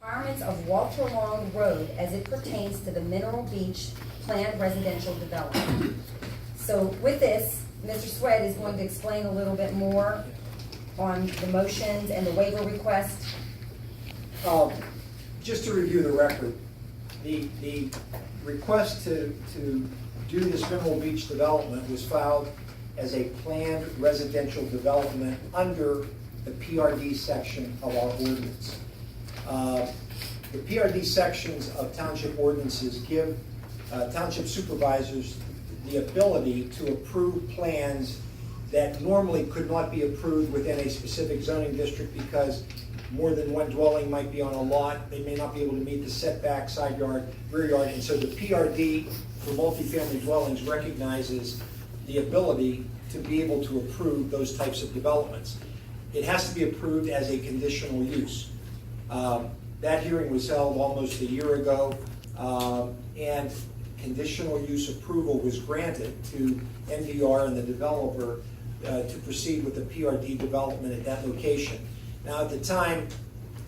Requirements of Walter Long Road as it pertains to the Mineral Beach planned residential development. So with this, Mr. Swed is going to explain a little bit more on the motions and the waiver request. Just to review the record, the request to do this Mineral Beach development was filed as a planned residential development under the PRD section of our ordinance. The PRD sections of township ordinances give township supervisors the ability to approve plans that normally could not be approved within a specific zoning district because more than one dwelling might be on a lot. They may not be able to meet the setback, side yard, rear yard, and so the PRD for multifamily dwellings recognizes the ability to be able to approve those types of developments. It has to be approved as a conditional use. That hearing was held almost a year ago, and conditional use approval was granted to NVR and the developer to proceed with the PRD development at that location. Now, at the time,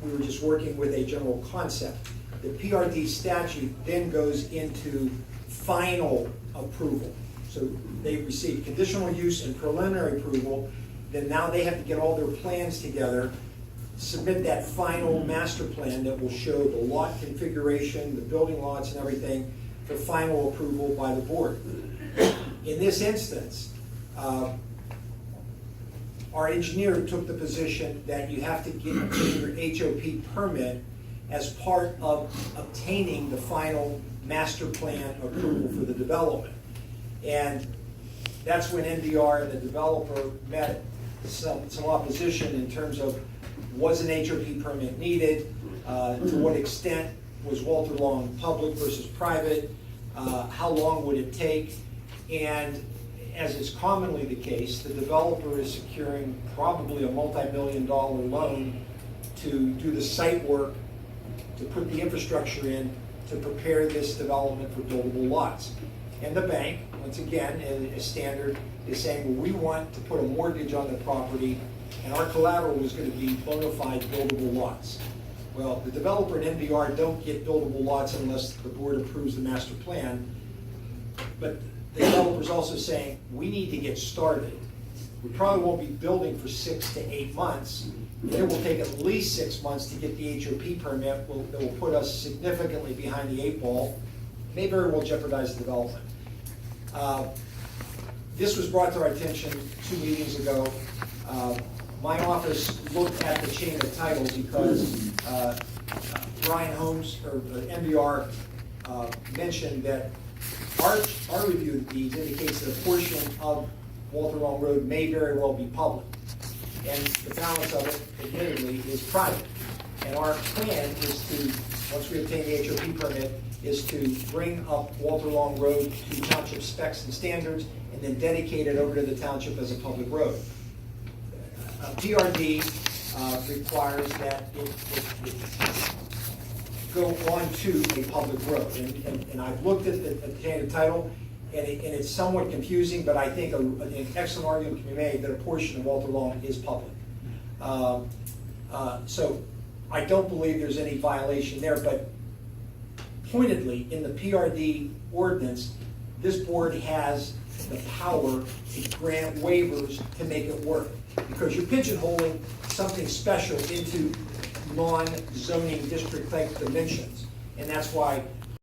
we were just working with a general concept. The PRD statute then goes into final approval. So they received conditional use and preliminary approval, then now they have to get all their plans together, submit that final master plan that will show the lot configuration, the building lots and everything for final approval by the board. In this instance, our engineer took the position that you have to get your HOP permit as part of obtaining the final master plan approval for the development. And that's when NVR and the developer met some opposition in terms of was an HOP permit needed, to what extent was Walter Long public versus private, how long would it take, and as is commonly the case, the developer is securing probably a multi-million-dollar loan to do the site work, to put the infrastructure in, to prepare this development for buildable lots. And the bank, once again, as standard, is saying, well, we want to put a mortgage on the property, and our collateral is going to be bona fide buildable lots. Well, the developer and NVR don't get buildable lots unless the board approves the master plan, but the developer's also saying, we need to get started. We probably won't be building for 6 to 8 months. And it will take at least 6 months to get the HOP permit that will put us significantly behind the 8 ball, may very well jeopardize the development. This was brought to our attention 2 meetings ago. My office looked at the chain of title because Brian Holmes, or NVR, mentioned that our review of these indicates that a portion of Walter Long Road may very well be public. And the balance of it, admittedly, is private. And our plan is to, once we obtain the HOP permit, is to bring up Walter Long Road to township specs and standards and then dedicate it over to the township as a public road. PRD requires that it go on to a public road. And I've looked at the chain of title, and it's somewhat confusing, but I think an excellent argument can be made that a portion of Walter Long is public. So I don't believe there's any violation there, but pointedly, in the PRD ordinance, this board has the power to grant waivers to make it work, because you're pigeonholing something special into non-zoning district type dimensions. And that's why